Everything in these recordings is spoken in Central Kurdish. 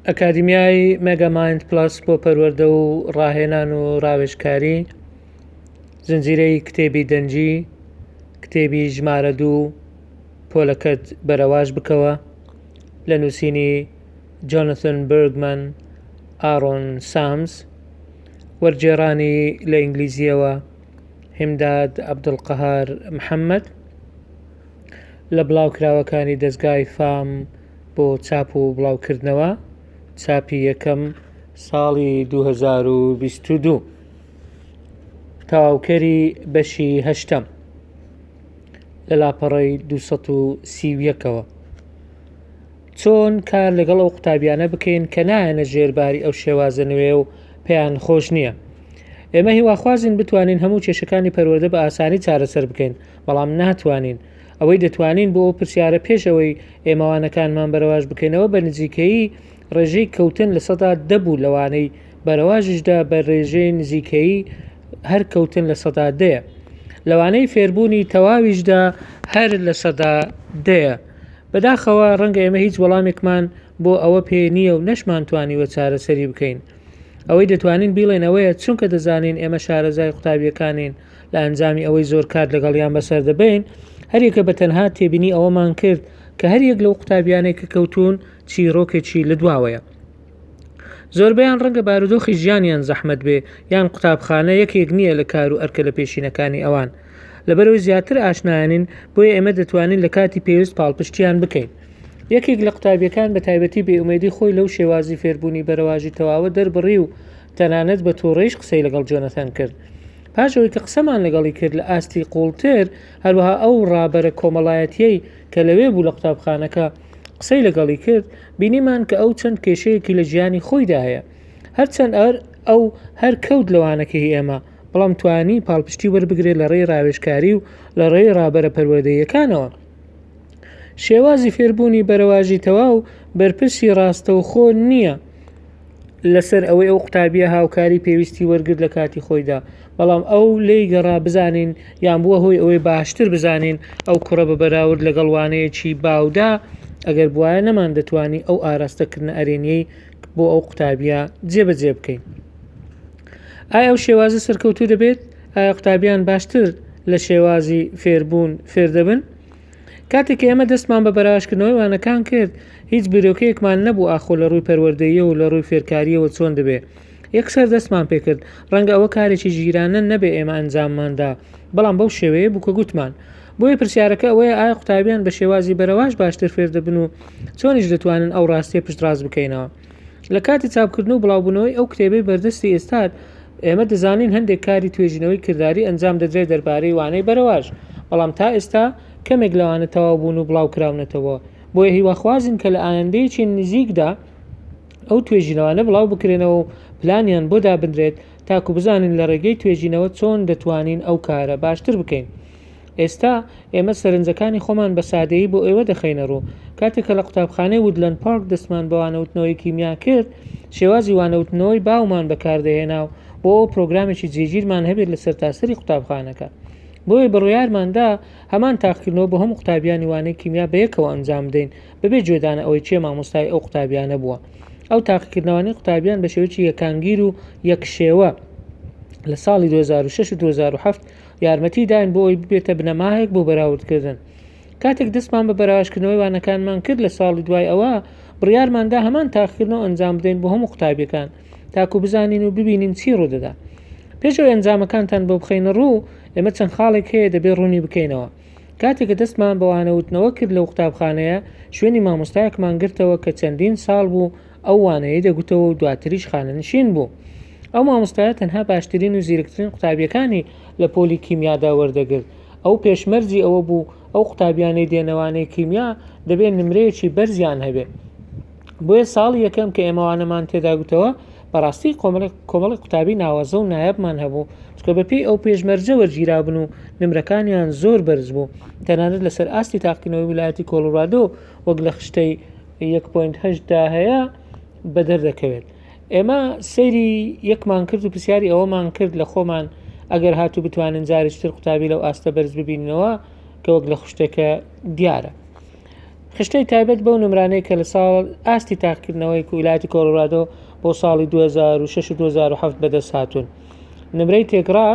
ئەکادیمیای مێگامایند پلس بۆ پەروەردە و ڕاهێنان و ڕاوێژکاری، زنجیرەی کتێبی دەنجی، کتێبی ژمارە 2 پۆلەکەت بەرەواژ بکەوە لە نووسینی جۆنەتن بەرگمان ئارۆن سامز، وەرگێڕانی لە ئینگلیزیەوە هیمداد عەبدولقەهار محەممەد، لە بڵاوکراوەکانی دەستگای فام بۆ چاپ و بڵاوکردنەوە، چاپی یەکەم ساڵی 2022، تەواوکەری بەشی 8ەم لە لاپەڕەی 231ەوە. چۆن کار لەگەڵ ئەو قوتابیانە بکەین کە نایەنە ژێرباری ئەو شێوازە نوێ و پێیان خۆش نییە. ئێمە هیواخوازین بتوانین هەموو کێشەکانی پەروەردە بە ئاسانی چارەسەر بکەین، بەڵام ناتوانین. ئەوەی دەتوانین بۆ ئەو پرسیارە پێشەوەی ئێمەوانەکانمان بەرەواژ بکەینەوە بە نزیکەیی ڕێژەی کەوتن لە 100 بوو، لەوانەی بەرەواژشدا بە ڕێژەی نزیکەیی هەر کەوتن لە 100 لەوانەی فێربوونی تەواویشدا هەر لە 100 بەداخەوە ڕەنگە ئێمە هیچ وەڵامێکمان بۆ ئەوە پێ نییە و نەشمانتوانیوە چارەسەری بکەین. ئەوەی دەتوانین بیڵێن ئەوەیە چونکە دەزانین ئێمە شارەزای قوتابیەکانین لە ئەنجامی ئەوەی زۆر کات لەگەڵیان بەسەر دەبین، هەریەکە بە تەنها تێبینی ئەوەمان کرد کە هەریەک لەو قوتابیانێک کە کەوتون چیرۆکێکی لە دواوەیە. زۆربەیان ڕەنگە بارودۆخی ژیانیان زەحمەت بێ یان قوتابخانە یەکێک نییە لە کار و ئەرکە لە پێشینەکانی ئەوان. لەبەرەوەی زیاتر ئاشنایانین بۆیە ئێمە دەتوانین لە کاتی پێویست پاڵپشتیان بکەین. یەکێک لە قوتابیەکان بە تایبەتی بێئومێدی خۆی لەو شێوازی فێربوونی بەرەواژی تەواوە دەربڕی و تەنانەت بە تووڕێژ قسەی لەگەڵ جۆنەتان کرد. پاشەوەی کە قسەمان لەگەڵی کرد لە ئاستی قوڵتر، هەروەها ئەو ڕابەرە کۆمەڵایەتیەی کە لەوێ بوو لە قوتابخانەکە قسەی لەگەڵی کرد، بینیمان کە ئەو چەند کێشەیەکی لە ژیانی خۆیدا هەیە، هەرچەند ئەو هەر کەوت لەوانەکەی ئێمە، بەڵام توانی پاڵپشتی وەربگرێت لە ڕێی ڕاوێژکاری و لە ڕێی ڕابەرە پەروەردەییەکانەوە. شێوازی فێربوونی بەرەواژی تەواو بەرپرسی ڕاستەوخۆ نییە لەسەر ئەوەی ئەو قوتابیە هاوکاری پێویستی وەرگرت لە کاتی خۆیدا، بەڵام ئەو لێی گەڕا بزانین یان بووە هۆی ئەوەی باشتر بزانین ئەو کوڕە بە بەراورد لەگەڵوانەیەکی باودا ئەگەر بواە نەمان دەتوانی ئەو ئاراستەکردنە ئەرێنیەی بۆ ئەو قوتابیە جێبەجێ بکەین. ئایا ئەو شێوازە سەرکەوتوو دەبێت؟ ئایا قوتابیان باشتر لە شێوازی فێربوون فێر دەبن؟ کاتێک ئێمە دەستمان بە بەراوردکردنەوەی وانەکان کرد، هیچ بیرۆکەیەکمان نەبوو ئاخۆ لە ڕووی پەروەردەییە و لە ڕووی فێرکاریەوە چۆن دەبێت. یەکسەر دەستمان پێکرد ڕەنگە ئەوە کارێکی ژیرانە نەبێ ئێمە ئەنجامماندا، بەڵام بەو شێوەیە بوو کە گوتمان. بۆیە پرسیارەکە ئەوەیە ئایا قوتابیان بە شێوازی بەرەواژ باشتر فێر دەبن و چۆنیش دەتوانن ئەو ڕاستیە پشتڕاست بکەینەوە. لە کاتی چاپکردن و بڵاوبوونەوەی ئەو کتێبەی بەردەستی ئێستاد، ئێمە دەزانین هەندێک کاری توێژینەوەی کردداری ئەنجام دەدرێت دەربارەی وانەی بەرەواژ، بەڵام تا ئێستا کەمێک لەوانە تەواو بوون و بڵاو کراونەتەوە. بۆیە هیواخوازین کە لە ئایندەیەکی نزیکدا ئەو توێژینەوانە بڵاو بکرێنەوە و پلانیان بۆ دابدرێت تاکو بزانین لە ڕێگەی توێژینەوە چۆن دەتوانین ئەو کارە باشتر بکەین. ئێستا ئێمە سەرنجەکانی خۆمان بە سادەیی بۆ ئێوە دەخەینە ڕوو. کاتێکە لە قوتابخانەی وودلەند پارک دەستمان بە وانەوتنەوەی کیمیا کرد، شێوازی وانەوتنەوەی باومان بەکاردەهێنا و بۆ ئەو پرۆگرامێکی جێگیرمان هەبێت لە سەرتاسەری قوتابخانەکە. بۆیە بڕیارماندا هەمان تاقیکردنەوە بە هەموو قوتابیانی وانەی کیمیا بەیەکەوە ئەنجام بدەین بەبێ جێدانە ئەوەی چێ مامۆستای ئەو قوتابیانە بووە. ئەو تاقیکردنەوەی قوتابیان بە شێوەیەکی یەکانگیر و یەکشێوە لە ساڵی 2006 و 2007 یارمەتی داین بۆ ئەوی ببێتە بنەماهێک بۆ بەراوردکردن. کاتێک دەستمان بە بەراوردکردنەوەی وانەکانمان کرد لە ساڵی دوای ئەوە، بڕیارماندا هەمان تاقیکردنەوە ئەنجام بدەین بۆ هەموو قوتابیەکان تاکو بزانین و ببینین چی ڕوودەدا. پێشەوەی ئەنجامەکانتان بۆ بخەینە ڕوو، ئێمە چەند خاڵێک هەیە دەبێت ڕوونی بکەینەوە. کاتێککە دەستمان بە وانەوتنەوە کرد لەو قوتابخانەیە، شوێنی مامۆستایەکمان گرتەوە کە چەندین ساڵ بوو ئەو وانەیە دەگوتەوە و دواتریش خانەنشین بوو. ئەو مامۆستایە تەنها باشترین و زیرەکترین قوتابیەکانی لە پۆلی کیمیادا وەردەگرت. ئەو پێشمەرجی ئەوە بوو ئەو قوتابیانەی دێنەوانەی کیمیا دەبێت نمرەیەکی بەرزیان هەبێت. بۆیە ساڵی یەکەم کە ئێمەوانەمان تێدا گوتەوە، بەڕاستی کۆمەڵی قوتابی ناوازە و نایەبمان هەبوو، چکە بەپێی ئەو پێشمەرجە وەرگیرابن و نمرەکانیان زۆر بەرز بوو، تەنانەت لەسەر ئاستی تاقیکردنەوەی ویلایەتی کۆلۆرادۆ وەک لە خشتەی 1.8 هەیە بەدەردەکەوێت. ئێمە سەیری یەکمان کرد و پرسیاری ئەوەمان کرد لە خۆمان ئەگەر هاتوو بتوانین جارێکتر قوتابی لەو ئاستە بەرز ببینەوە کە وەک لە خوشتێکە دیارە. خشتەی تایبەت بەو نمرانەی کە لە ساڵ ئاستی تاقیکردنەوەی ویلایەتی کۆلۆرادۆ بۆ ساڵی 2006 و 2007 بەدەست هاتوون. نمرەی تێکڕا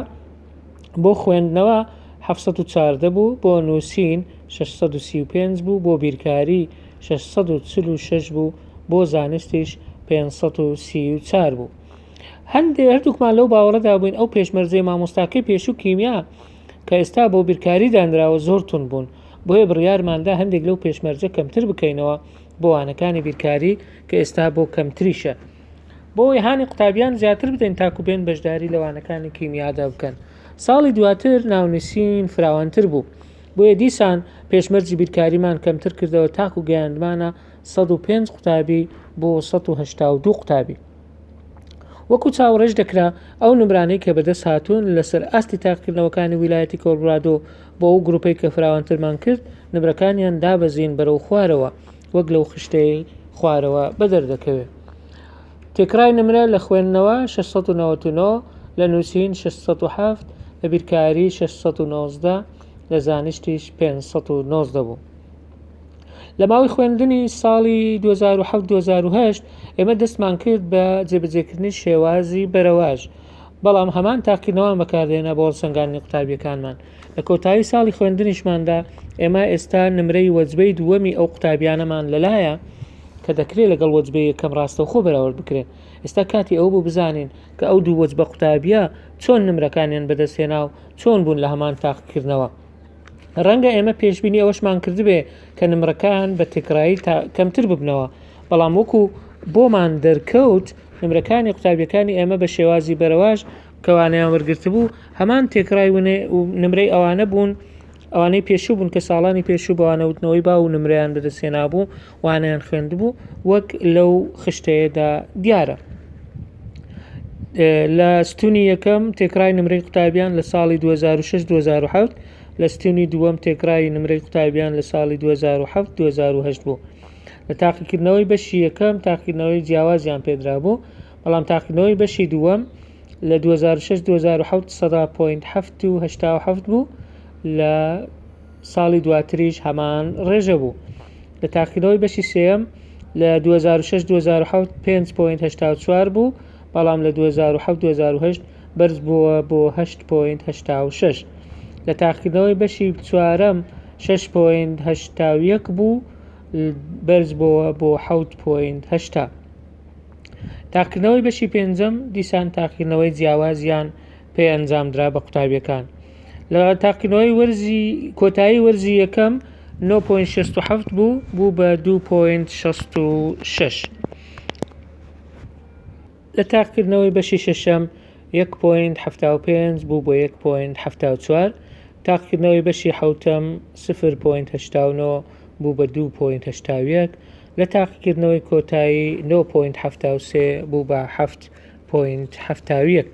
بۆ خوێندنەوە 714 بوو، بۆ نووسین 635 بوو، بۆ بیرکاری 646 بوو، بۆ زانستیش 534 بوو. هەردووکمان لەو باوەڕەدا بووین ئەو پێشمەرجەی مامۆستاکەی پێشوو کیمیا کە ئێستا بۆ بیرکاری دانراوە زۆر تون بوون، بۆیە بڕیارماندا هەندێک لەو پێشمەرجە کەمتر بکەینەوە بۆ وانەکانی بیرکاری کە ئێستا بۆ کەمتریشە، بۆی هانی قوتابیان زیاتر بدەین تاکو بێن بەشداری لەوانەکانی کیمیادا بکەن. ساڵی دواتر ناونووسین فراوانتر بوو، بۆیە دیسان پێشمەرجی بیرکاریمان کەمتر کردەوە تاکو گەیاندمانە 105 قوتابی بۆ 182 قوتابی. وەکو چاوەڕێژ دەکرا ئەو نمرانەی کە بەدەست هاتوون لەسەر ئاستی تاقیکردنەوەکانی ویلایەتی کۆلۆرادۆ بۆ ئەو گروپەی کە فراوانترمان کرد نمرەکانیان دابەزین بەرەو خوارەوە وەک لەو خشتەی خوارەوە بەدەردەکەوێت. تێکرای نمرە لە خوێندنەوە 699، لە نووسین 607، لە بیرکاری 619، لە زانستیش 519 بوو. لە ماوەی خوێندنی ساڵی 2007-2008 ئێمە دەستمان کرد بە جێبەجێکردنی شێوازی بەرەواژ، بەڵام هەمان تاقیکردنەوەمان بەکاردێنا بۆ هەڵسەنگاندنی قوتابیەکانمان. لە کۆتایی ساڵی خوێندنیشماندا ئێمە ئێستا نمرەی وەجبەی دووەمی ئەو قوتابیانەمان لەلایە کە دەکرێت لەگەڵ وەجبەی یەکەم ڕاستەوخۆ بەراورد بکرێن. ئێستا کاتی ئەو بوو بزانین کە ئەو دوو وەجبە قوتابیە چۆن نمرەکانیان بەدەستهێنا و چۆن بوون لە هەمان تاقیکردنەوە. ڕەنگە ئێمە پێشبینی ئەوەشمان کردبێ کە نمرەکان بە تێکرایی کەمتر ببنەوە، بەڵام وەکو بۆمان دەرکەوت نمرەکانی قوتابیەکانی ئێمە بە شێوازی بەرەواژ کەوانەیان وەرگرت بوو هەمان تێکرای و نمرەی ئەوانە بوون، ئەوانەی پێشوو بوون کە ساڵانی پێشوو بەوانەوتنەوەی با و نمرەیان بەدەستهێنا بوو وانەیان خوێندبوو وەک لەو خشتەیەدا دیارە. لە ستونی یەکەم تێکرای نمرەی قوتابیان لە ساڵی 2006-2007، لە ستونی دووەم تێکرای نمرەی قوتابیان لە ساڵی 2007-2008 بوو. لە تاقیکردنەوەی بەشی یەکەم تاقیکردنەوەی جیاوازیان پێدرا بوو، بەڵام تاقیکردنەوەی بەشی دووەم لە 2006-2007 7.87 بوو، لە ساڵی دواتریش هەمان ڕێژە بوو. لە تاقیکردنەوەی بەشی سێەم لە 2006-2007 5.84 بوو، بەڵام لە 2007-2008 بەرز بووە بۆ 8.86. لە تاقیکردنەوەی بەشی چوارەم 6.81 بوو، بەرز بووە بۆ 7.80. تاقیکردنەوەی بەشی پێنجەم دیسان تاقیکردنەوەی جیاوازیان پێ ئەنجامدرا بە قوتابیەکان. لە تاقیکردنەوەی کۆتایی وەرزی یەکەم 9.67 بوو بە 2.66. لە تاقیکردنەوەی بەشی شەشەم 1.75 بوو بۆ 1.74. تاقیکردنەوەی بەشی حوتەم 0.89 بوو بە 2.81. لە تاقیکردنەوەی کۆتایی 9.73 بوو بە 7.71.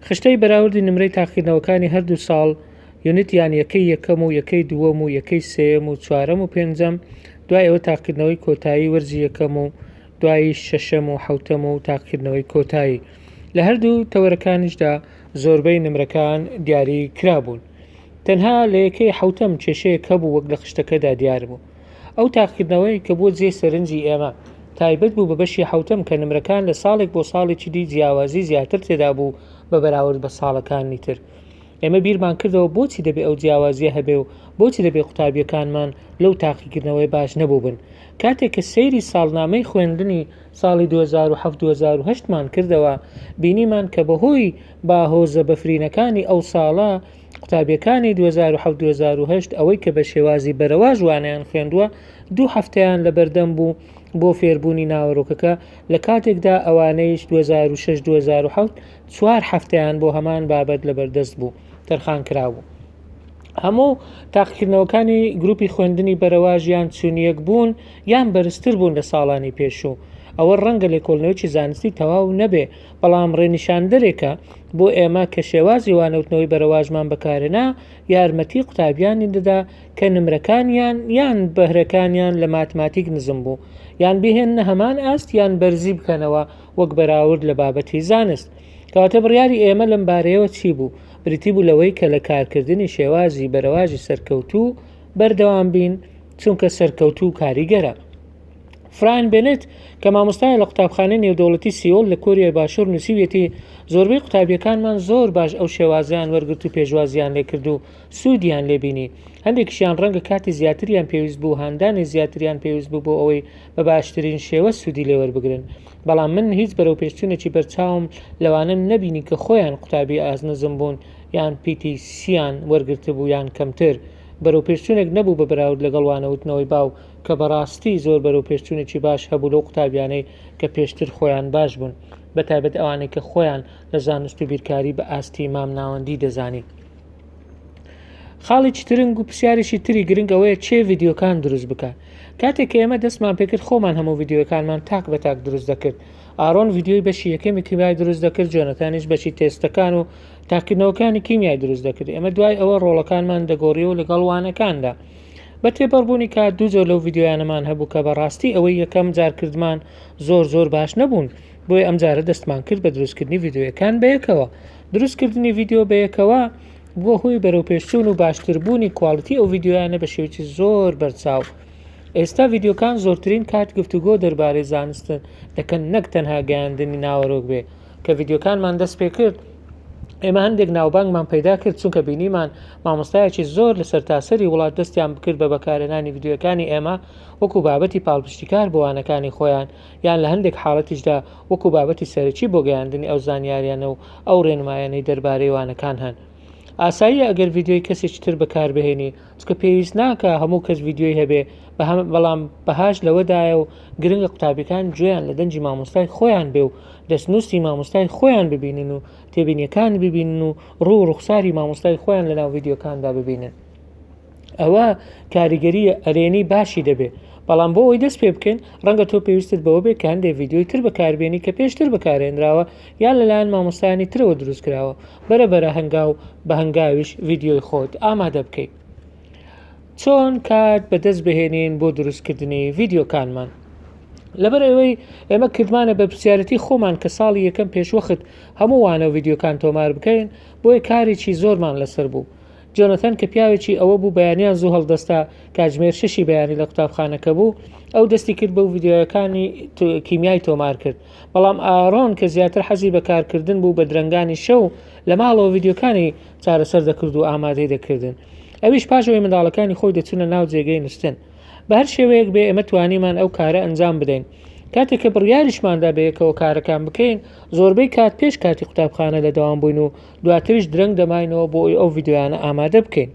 خشتەی بەراوردی نمرەی تاقیکردنەوەکانی هەردوو ساڵ یونیتیان یەکەی یەکەم و یەکەی دووەم و یەکەی سێم و چوارەم و پێنجەم، دوای ئەوە تاقیکردنەوەی کۆتایی وەرزی یەکەم و دوای شەشەم و حوتەم و تاقیکردنەوەی کۆتایی. لە هەردوو تەوەرەکانیشدا زۆربەی نمرەکان دیاری کرابوون. تەنها لە یەکەی حوتەم کێشەیەک هەبوو وەک لە خشتەکەدا دیار بوو. ئەو تاقیکردنەوەی کە بۆ جێ سەرنجی ئێمە تایبەت بوو بە بەشی حوتەم کە نمرەکان لە ساڵێک بۆ ساڵێکی دی جیاوازی زیاتر تێدا بوو بە بەراورد بە ساڵەکانی تر. ئێمە بیرمان کردەوە بۆچی دەبێ ئەو جیاوازیە هەبێ و بۆچی دەبێ قوتابیەکانمان لەو تاقیکردنەوەی باش نەبوو بن. کاتێک کە سەیری ساڵنامەی خوێندنی ساڵی 2007-2008 مان کردەوە بینیمان کە بەهۆی باهۆزە بەفرینەکانی ئەو ساڵە قوتابیەکانی 2007-2008 ئەوەی کە بە شێوازی بەرەواژ وانیان خوێندووە 2 هەفتەیان لە بەردەم بوو بۆ فێربوونی ناوەڕۆکەکە، لە کاتێکدا ئەوانەیش 2006-2007 4 هەفتەیان بۆ هەمان بابەت لە بەردەست بوو تەرخان کراوە. هەموو تاقیکردنەوەکانی گروپی خوێندنی بەرەواژیان چونیەک بوون یان بەرزتر بوون لە ساڵانی پێشوو. ئەوە ڕەنگە لێکۆڵنەوەی زانستی تەواو نەبێ، بەڵام ڕێنیشاندەرێکە بۆ ئێمە کە شێوازی وانەوتنەوەی بەرەواژمان بەکارێنا یارمەتی قوتابیانی دەدا کە نمرەکانیان یان بەهرەکانیان لە ماتماتیک نزم بوو، یان بهێنە هەمان ئاست یان بەرزی بکەنەوە وەک بەراورد لە بابەتی زانست. کەواتە بڕیاری ئێمە لەم بارەیەوە چی بوو؟ بریتی بوو لەوەی کە لە کارکردنی شێوازی بەرەواژی سەرکەوتوو بەردەوام بین چونکە سەرکەوتوو و کاریگەرە. فراین بێنێت کە مامۆستایە لە قوتابخانەی نێودەوڵەتی سیۆل لە کۆریای باشوور نووسیوێتی زۆربەی قوتابیەکانمان زۆر باش ئەو شێوازیان وەرگرت و پێشوازیان لێکرد و سوودیان لێبینی. هەندێکیشیان ڕەنگە کاتی زیاتریان پێویست بوو هاندانی زیاتریان پێویست بوو بۆ ئەوەی بە باشترین شێوە سوودی لێوەربگرن. بەڵام من هیچ بەرەو پێشچوونێکی بەرچاوم لەوانم نەبینی کە خۆیان قوتابی ئازنەزم بوون یان PTCیان وەرگرتە بوو یان کەمتر. بەرەو پێشچوونێک نەبوو بە بەراورد لەگەڵوانەوتنەوەی باو کە بەڕاستی زۆر بەرەو پێشچوونێکی باش هەبوو لەو قوتابیانەی کە پێشتر خۆیان باش بوون، بەتایبەت ئەوانەی کە خۆیان لە زانست و بیرکاری بە ئاستی مام ناوەندی دەزانی. خاڵێکی ترنگ و پرسیارێکی تری گرنگ ئەوەیە چێ ڤیدیۆکان دروست بکات. کاتێک کە ئێمە دەستمان پێکرد خۆمان هەموو ڤیدیۆکانمان تاک بە تاک دروست دەکرد. ئارۆن ڤیدیۆی بەشی یەکەمی کیمیای دروست دەکرد، جۆنەتانیش بەشی تێستەکان و تاکردنەوەکانی کیمیای دروست دەکرد. ئێمە دوای ئەوە ڕۆڵەکانمان دەگۆڕیەوە لەگەڵ وانەکاندا. بە تێپەڕبوونی کات دوو جۆر لەو ڤیدیۆیانەمان هەبوو کە بەڕاستی ئەوەی یەکەم جارکردمان زۆر باش نەبوون، بۆی ئەمجارە دەستمان کرد بە دروستکردنی ڤیدیۆیەکان بەیەکەوە. دروستکردنی ڤیدیۆ بەیەکەوە بۆ هۆی بەرەو پێشچوون و باشتربوونی کواڵیتی ئەو ڤیدیۆیانە بە شێوەیەکی زۆر بەرچاو. ئێستا ڤیدیۆکان زۆرترین کات گفتوگۆ دەربارەی زانستن دەکەن، نەک تەنها گەیاندنی ناوەڕۆک بێ. کە ڤیدیۆکانمان دەست پێ کرد ئێمە هەندێک ناوبانگمان پەیدا کرد، چونکە بینیمان مامۆستایەکی زۆر لە سەرتاسەری وڵات دەستیان بکرد بە بەکارهێنانی ڤیدیۆکانی ئێمە وەکو بابەتی پاڵپشتیکار بۆ وانەکانی خۆیان، یان لە هەندێک حاڵەتیشدا وەکو بابەتی سەرەکی بۆ گەیاندنی ئەو زانیاریانە و ئەو ڕێنمایانەی دەربارەی وانەکان هەن. ئاساییە ئەگەر ڤیدیۆی کەسێکی تر بەکاربهێنی، چکە پێویست ناکە هەموو کەس ڤیدیۆی هەبێ، بەڵام بەهاش لەوەدایە و گرنگە قوتابیەکان گوێیان لە دەنجی مامۆستای خۆیان بێ و دەستنووسی مامۆستای خۆیان ببینن و تێبینیەکان ببینن و ڕوو ڕوخساری مامۆستای خۆیان لەناو ڤیدیۆکاندا ببینن. ئەوە کاریگەری ئەرێنی باشی دەبێ. بەڵام بۆ ئەوی دەست پێ بکەین ڕەنگە تۆ پێویستت بەوە بێ کە هەندێک ڤیدیۆی تر بەکاربێنی کە پێشتر بەکارهێنراوە یان لەلایەن مامۆستایانی ترەوە دروست کراوە، بەرەبەرە هەنگاو بە هەنگاویش ڤیدیۆی خۆت ئامادە بکەیت. چۆن کات بەدەست بهێنین بۆ دروستکردنی ڤیدیۆکانمان؟ لەبەر ئەوەی ئێمە کردمانە بە پرسیارەتی خۆمان کە ساڵی یەکەم پێشوەخت هەموو وانە ڤیدیۆکان تۆمار بکەین، بۆیە کارێکی زۆرمان لەسەر بوو. جۆنەتەن کە پیاوێکی ئەوە بوو بەیانیان زوو هەڵدەستا کاتژمێر 6 بەیانی لە قوتابخانەکە بوو، ئەو دەستی کرد بەو ڤیدیۆیەکانی کیمیای تۆمار کرد. بەڵام ئارۆن کە زیاتر حەزی بەکارکردن بوو بە درەنگانی شەو لە ماڵەوە ڤیدیۆکانی چارەسەر دەکرد و ئامادەی دەکردن. ئەویش پاشەوەی منداڵەکانی خۆی دەچونە ناو جێگەی نووسن. بە هەر شێوەیەک بێ ئێمە توانیمان ئەو کارە ئەنجام بدەین. کاتێک کە بڕیاریشماندا بەیەکەوە کارەکان بکەین، زۆربەی کات پێش کاتی قوتابخانە لەدەوام بووین و دواتریش درەنگ دەماینەوە بۆ ئەو ڤیدیۆیانە ئامادە بکەین.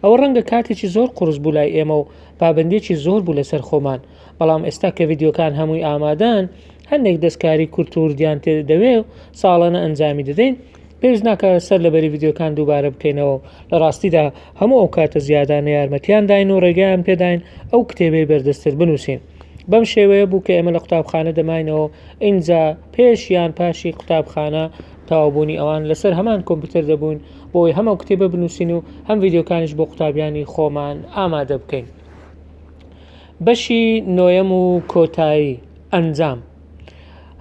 ئەوە ڕەنگە کاتێکی زۆر قورس بوو لای ئێمە و پابندێکی زۆر بوو لەسەر خۆمان. بەڵام ئێستا کە ڤیدیۆکان هەمووی ئامادەن، هەندێک دەستکاری کورت و وردیان تێدەوێ و ساڵانە ئەنجامی دەدەین، پێویست ناکە سەر لەبەری ڤیدیۆکان دووبارە بکەینەوە. لە ڕاستیدا هەموو ئەو کاتە زیادانە یارمەتیان داین و ڕێگەیان پێداین ئەو کتێبەی بەردەستتر بنووسین. بەم شێوەیە بوو کە ئێمە لە قوتابخانە دەماینەوە، ئینجا پێش یان پاشی قوتابخانە تاوابوونی ئەوان لەسەر هەمان کۆمپیوتەر دەبوون بۆی هەموو کتێبە بنووسین و هەم ڤیدیۆکانیش بۆ قوتابیانی خۆمان ئامادە بکەین. بەشی نۆیەم و کۆتایی ئەنجام.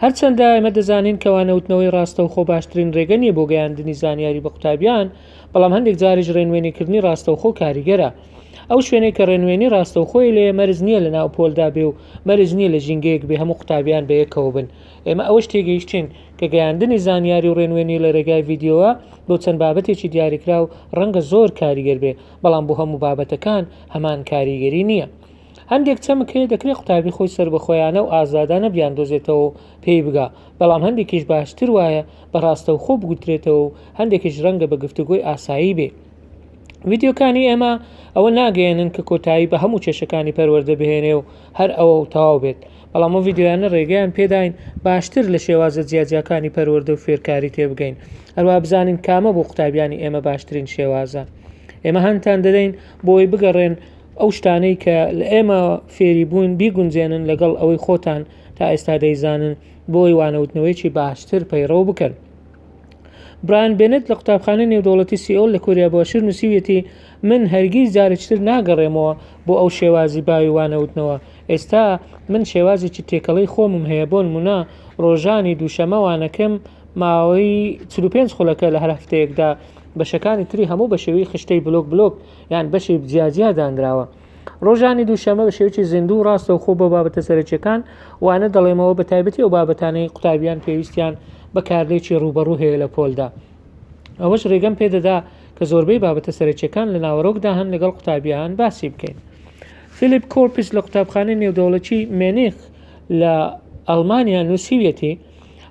هەرچەندە ئێمە دەزانین کەوانەوتنەوەی ڕاستەوخۆ باشترین ڕێگە نیە بۆ گەیاندنی زانیاری بە قوتابیان، بەڵام هەندێک جاریش ڕێنوێنیکردنی ڕاستەوخۆ کاریگەرە. ئەو شوێنەی کە ڕێنوێنی ڕاستەوخۆی لێ مەرز نییە لە ناو پۆلدا بێ و مەرز نییە لە ژینگەیەک بێ هەموو قوتابیان بەیەکەوە بن. ئێمە ئەوەش تێگەیشتین کە گەیاندنی زانیاری و ڕێنوێنی لە ڕێگای ڤیدیۆوە بۆ چەند بابەتێکی دیاریکرا و ڕەنگە زۆر کاریگەر بێ، بەڵام بۆ هەموو بابەتەکان هەمان کاریگەری نییە. هەندێک چەمکەیە دەکرێت قوتابی خۆی سەر بەخۆیانە و ئازادانە بیاندۆزێتەوە و پێی بگا، بەڵام هەندێکیش باشتر وایە بە ڕاستەوخۆ بگوترێتەوە و هەندێکیش ڕەنگە بە گفتوگۆی ئاسایی بێ. ڤیدیۆکانی ئێمە ئەوە ناگەێنن کە کۆتایی بە هەموو کێشەکانی پەروەردە بهێنێ و هەر ئەوە و تەواو بێت، بەڵام ئەو ڤیدیۆیانە ڕێگەیان پێداین باشتر لە شێوازە جیاجیەکانی پەروەردە و فێرکاری تێبگەین، هەروە بزانین کامە بۆ قوتابیانی ئێمە باشترین شێوازە. ئێمە هەندتان دەدەین بۆی بگەڕێن ئەو شتانەی کە لە ئێمە فێری بوون بیگونجێنن لەگەڵ ئەوەی خۆتان تا ئێستا دەیزانن بۆی وانەوتنەوەیکی باشتر پەیڕەو بکەن. براین بێنێت لە قوتابخانەی نێودەوڵەتی سیئۆل لە کۆریا باشوور نووسیوێتی من هەرگیز جارێکتر ناگەڕێمەوە بۆ ئەو شێوازی باوی وانەوتنەوە. ئێستا من شێوازێکی تێکەڵەی خۆمم هەیە، بۆ نمونە ڕۆژانی دووشەمە وانەکەم ماوەی 45 خولەکە لە هەر هەفتەیەکدا بەشەکانی تری هەموو بە شێوەی خشتەی بلۆک یان بەشی جیاجیا دانراوە. ڕۆژانی دووشەمە بە شێوکی زیندوو ڕاستە و خۆ بە بابەتە سەرچیەکان وانە دەڵێمەوە بە تایبەتی ئەو بابەتانەی قوتابیان پێویستیان بە کاردێکی ڕوبەڕوو هەیە لە پۆلدا. ئەوەش ڕێگەم پێدەدا کە زۆربەی بابەتە سەرچیەکان لە ناوەڕۆکدا هەن لەگەڵ قوتابیان باسی بکەین. فیلیپ کۆرپس لە قوتابخانەی نێودەوڵەتی مێنیخ لە ئەڵمانیا نووسیویەتی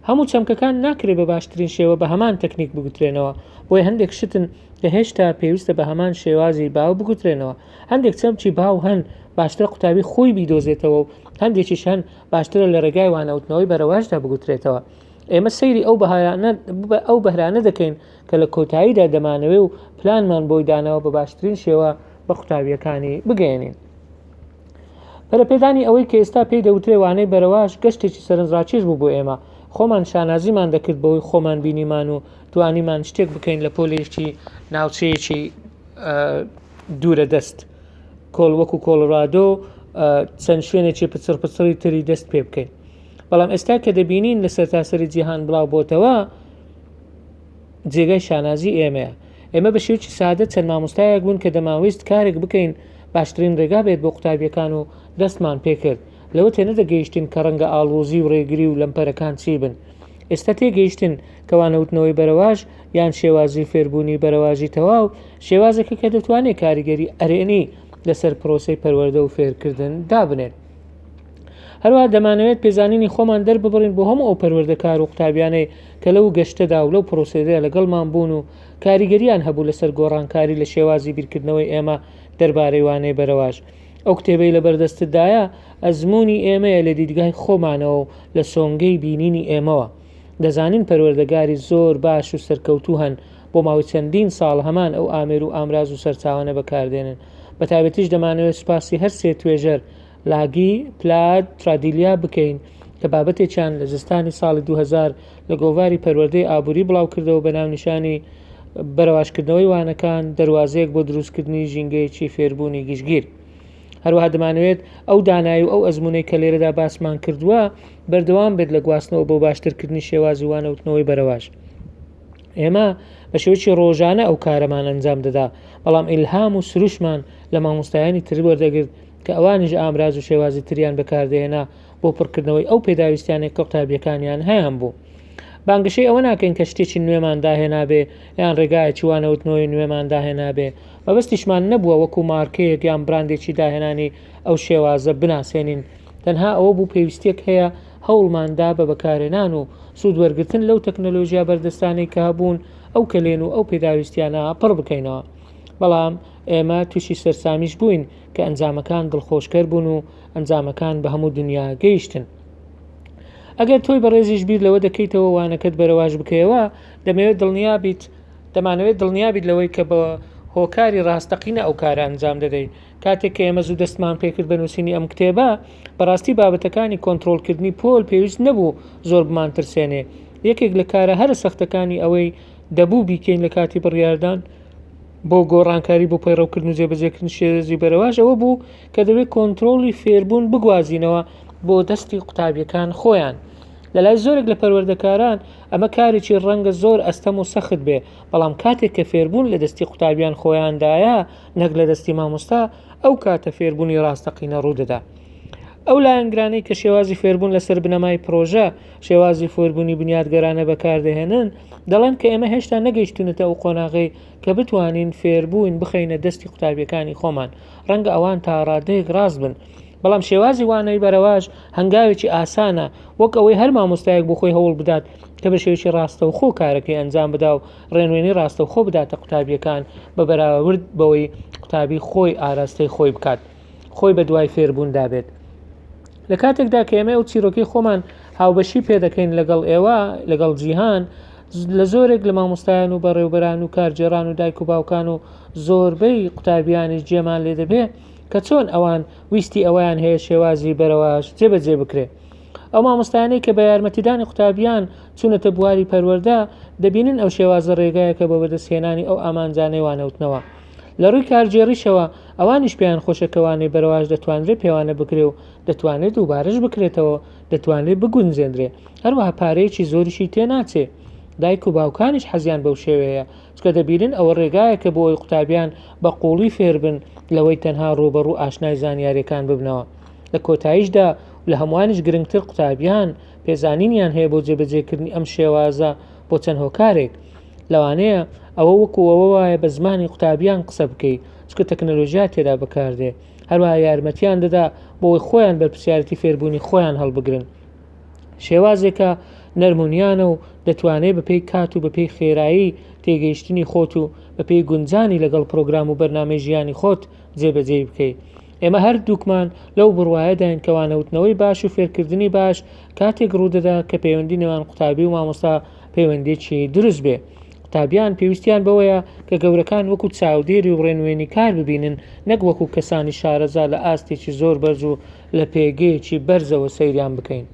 هەموو چەمکەکان ناکرێت بە باشترین شێوە بە هەمان تەکنیک بگوترێنەوە، بۆی هەندێک شتن کە هێشتا پێویستە بە هەمان شێوازی باو بگوترێنەوە. هەندێک چەمکی باو هەن باشترە قوتابی خۆی بیدۆزێتەوە و هەندێکیش هەن باشترە لە ڕێگای وانەوتنەوەی بەرەواشدا بگوترێتەوە. ئێمە سەیری ئەو بەهرانە دەکەین کە لە کۆتاییدا دەمانەوێ و پلانمان بۆی دانەوە بە باشترین شێوە بە قوتابیەکانی بگەێنین. بەرەپێدانی ئەوەی کە ئێستا پێی دەوترێ وانەی بەرەواش گەشتێکی سەرنجڕاکێش بوو بۆ ئێمە، خۆمان شانازیمان دەکرد بەوەی خۆمان بینیمان و توانیمان شتێک بکەین لە پۆلێکی ناوچەیەکی دوورە دەست وەکو کۆلۆرادۆ چەند شوێنێکی پچڕپچڕی تری دەست پێ بکەین. بەڵام ئێستا کە دەبینین لە سەرتاسەری جیهان بڵاو بۆتەوە جێگای شانازی ئێمەیە. ئێمە بە شێوکی سادە چەند مامۆستایەک بوون کە دەماویست کارێک بکەین باشترین ڕێگا بێت بۆ قوتابیەکان و دەستمان پێکرد. لەوە تێنەدەگەیشتین کە ڕەنگە ئاڵۆزی و ڕێگری و لەمپەرەکان چی بن. ئێستا تێگەیشتن کەوانەوتنەوەی بەرەواژ یان شێوازی فێربوونی بەرەواژی تەواو شێوازەکە کە دەتوانێت کاریگەری ئەرێنی لەسەر پرۆسەی پەروەردە و فێرکردن دابنێت. هەروە دەمانەوێت پێزانینی خۆمان دەرببڕین بۆ هەموو ئەو پەروەردەکار و قوتابیانەی کە لەو گەشتەدا و لەو پرۆسەیەدا لەگەڵمان بوون و کاریگەریان هەبوو لەسەر گۆڕانکاری لە شێوازی بیرکردنەوەی ئێمە دەربارەی وانەی بەرەواژ. ئەو کتێبەی لە بەردەستتدایە ئەزمموی ئێمەیە لە دیدگای خۆمانەوە و لە سۆنگەی بینینی ئێمەوە. دەزانین پەروەردەگاری زۆر باش و سەرکەوتوو هەن بۆ ماوەی چەندین ساڵ هەمان ئەو ئامێر و ئامراز و سەرچاوانە بەکاردێنن. بە تایبەتیش دەمانەوێت سوپاسی هەر سێ توێژەر لاگی، پلاد، ترادیلیا بکەین کە بابەتێکیان لە زستانی ساڵی 2000 لە گۆڤاری پەروەردەی ئابووری بڵاو کردەوە بە ناونیشانی بەرەواشکردنەوەی وانەکان دەواازەیەک بۆ دروستکردنی ژینگەیەکی فێربوونی گشتگیر. هەروەها دەمانەوێت ئەو دانایی و ئەو ئەزمونەی کە لێرەدا باسمان کردووە بەردەوام بێت لە گواستنەوە بۆ باشترکردنی شێوازی وانەوتنەوەی بەرەواژ. ئێمە بە شێوەیەکی ڕۆژانە ئەو کارەمان ئەنجام دەدا، بەڵام ئیلهام و سروشمان لە مامۆستایانی تر وەردەگرت کە ئەوانیش ئامراز و شێوازی تریان بەکاردێنا بۆ پڕکردنەوەی ئەو پێداویستیانێک کە قوتابیەکانیان هەیەم بوو. بانگشەی ئەوە ناکەین کە شتێکی نوێمان داهێنابێ یان ڕێگایەکی وانەوتنەوەی نوێمان داهێنابێ. مەبەستیشمان نەبووە وەکو مارکەیەک یان براندێکی داهێنانی ئەو شێوازە بناسێنین، تەنها ئەوە بوو پێویستێک هەیە هەوڵماندا بە بەکارێنان و سوودوەرگرتن لەو تەکنۆلۆژیا بەردەستانەی کە هەبوون ئەو کەلێن و ئەو پێداویستیانە پڕ بکەینەوە. بەڵام ئێمە تووشی سەرسامیش بووین کە ئەنجامەکان دڵخۆشکەر بوون و ئەنجامەکان بە هەموو دنیا گەیشتن. ئەگەر تۆی بەڕێزیش بیر لەوە دەکەیتەوە وانەکەت بەرەواژ بکەیەوە دەمانەوێت دڵنیابیت لەوەی کە بە هۆکاری ڕاستەقینە ئەو کارە ئەنجام دەدەیت. کاتێک کە ئێمە زوو دەستمان پێکرد بە نووسینی ئەم کتێبە بەڕاستی بابەتەکانی کۆنتڕۆلکردنی پۆل پێویست نەبوو زۆر بمان ترسێنێ. یەکێک لە کارە هەرە سەختەکانی ئەوەی دەبوو بیکەین لە کاتی بڕیاردان بۆ گۆڕانکاری بۆ پەیڕەوکردن و جێبەجێکردن شێوازی بەرەواژ ئەوە بوو کە دەبێت کۆنتڕۆڵی فێربوون بگوازینەوە بۆ دەستی قوتابیەکان خۆیان. لەلای زۆرێک لە پەروەردەکاران ئەمە کارێکی ڕەنگە زۆر ئەستەم و سەخت بێ، بەڵام کاتێک کە فێربوون لە دەستی قوتابیان خۆیاندایە نەک لە دەستی مامۆستا ئەو کاتە فێربوونی ڕاستەقینە ڕوودەدا. ئەو لایەنگرانەی کە شێوازی فێربوون لەسەر بنەمای پرۆژە شێوازی فێربوونی بنیادگەرانە بەکاردەهێنن دەڵێن کە ئێمە هێشتا نەگەیشتونەتە ئەو قۆناغی کە بتوانین فێربوون بخەینە دەستی قوتابیەکانی خۆمان. ڕەنگە ئەوان تا ڕادەیەک ڕاست بن، بەڵام شێوازی وانەی بەرەواژ هەنگاوێکی ئاسانە وەک ئەوەی هەر مامۆستایەک بۆ خۆی هەوڵ بدات کە بە شێوەیەکی ڕاستە و خۆ کارەکەی ئەنجام بدا و ڕێنوێنی ڕاستە و خۆ بداتە قوتابیەکان بە بەراورد بەوەی قوتابی خۆی ئاراستەی خۆی بکات، خۆی بە دوای فێربوون دابێت. لە کاتێکدا کە ئێمە و چیرۆکی خۆمان هاوبەشی پێدەکەین لەگەڵ ئێوە لەگەڵ جیهان لە زۆرێک لە مامۆستایان و بەڕێوبەران و کارجێڕان و دایک و باوکان و زۆربەی قوتابیانیش جێمان لێ دەبێ کە چۆن ئەوان ویستی ئەویان هەیە شێوازی بەرەواژ جێبەجێ بکرێ. ئەو مامۆستایانەی کە بە یارمەتیدانی قوتابیان چوونەتە بواری پەروەردە دەبینن ئەو شێوازە ڕێگایەکە بە بەدەستهێنانی ئەو ئامانجانەی وانەوتنەوە. لە ڕووی کارجێڕیشەوە ئەوانیش پێیان خۆشەکەوانی بەرەواژ دەتوانرێت پێوانە بکرێ و دەتوانێت دووبارەش بکرێتەوە، دەتوانێت بگونجێنرێ، هەروەها پارەیەکی زۆریشی تێناچێ. دایک و باوکانیش حەزیان بەو شێوەیە، چکە دەبیرن ئەوە ڕێگایە کە بۆی قوتابیان بە قوڵی فێربن لەوەی تەنها ڕوبەڕوو ئاشنای زانیاریەکان ببنەوە. لە کۆتاییشدا لە هەمووانش گرنگتر قوتابیان پێزانینیان هەیە بۆ جێبەجێکردنی ئەم شێوازە بۆ چەند هۆکارێک. لەوانەیە ئەوە وەکو ئەوە وایە بە زمانی قوتابیان قسە بکەیت، چکە تەکنەلۆژیا تێدا بەکاردێ. هەروەها یارمەتیان دەدا بۆی خۆیان بەرپرسیارەتی فێربوونی خۆیان هەڵبگرن. شێوازێکە نەرمونیانە و دەتوانێت بەپێی کات و بەپێی خێرایی تێگەیشتنی خۆت و بەپێی گونجانی لەگەڵ پرۆگرام و بەرنامەی ژیانی خۆت جێبەجێ بکەیت. ئێمە هەردووکمان لەو بڕواایەداین کەوانەوتنەوەی باش و فێرکردنی باش کاتێک ڕوودەدا کە پەیوەندی نێوان قوتابی و مامۆستا پەیوەندێکی دروست بێ. قوتابیان پێویستیان بەوەیە کە گەورەکان وەکو چاودێری و ڕێنوێنی کار ببینن، نەک وەکو کەسانی شارەزا لە ئاستێکی زۆر بەرز و لە پێگەیەکی بەرزەوە سەیریان بکەین.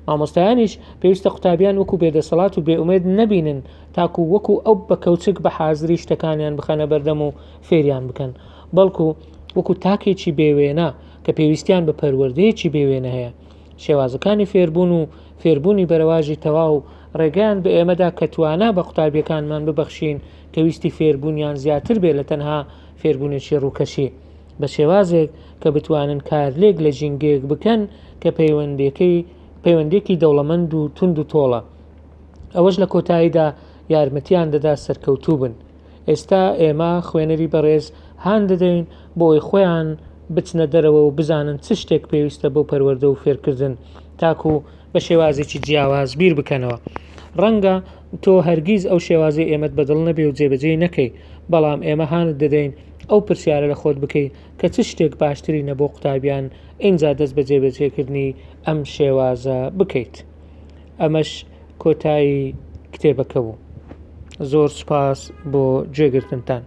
مامۆستایانیش پێویستە قوتابیان وەکو بێدەسەڵات و بێئومێد نەبینن، تاکو وەکو ئەو بە کەوچک بە حازری شتەکانیان بخەنە بەردەم و فێریان بکەن، بەڵکو وەکو تاکێکی بێوێنە کە پێویستیان بە پەروەردەیەکی بێوێنە هەیە. شێوازەکانی فێربوون و فێربوونی بەرەواژی تەواو ڕێگەیان بە ئێمەدا کە توانە بە قوتابیەکانمان ببەخشین کە ویستی فێربوونیان زیاتر بێت لە تەنها فێربوونێکی ڕووکەشی، بە شێوازێک کە بتوانن کارلێک لە ژینگەیەک بکەن کە پەیوەندێکی دەوڵەمەند و تند و تۆڵە. ئەوەش لە کۆتاییدا یارمەتیان دەدا سەرکەوتوو بن. ئێستا ئێمە خوێنەری بەڕێز هان دەدەین بۆی خۆیان بچنە دەرەوە و بزانن چ شتێک پێویستە بۆ پەروەردە و فێرکردن، تاکو بە شێوازێکی جیاواز بیر بکەنەوە. ڕەنگە تۆ هەرگیز ئەو شێوازی ئێمەت بەدڵ نەبێ و جێبەجێ نەکەی، بەڵام ئێمە هانت دەدەین ئەو پرسیارە لە خۆت بکەیت کە چ شتێک باشترینە بۆ قوتابیان، ئینجا دەست بە جێبەجێکردنی ئەم شێوازە بکەیت. ئەمەش کۆتایی کتێبەکە بوو. زۆر سوپاس بۆ گوێگرتنتان.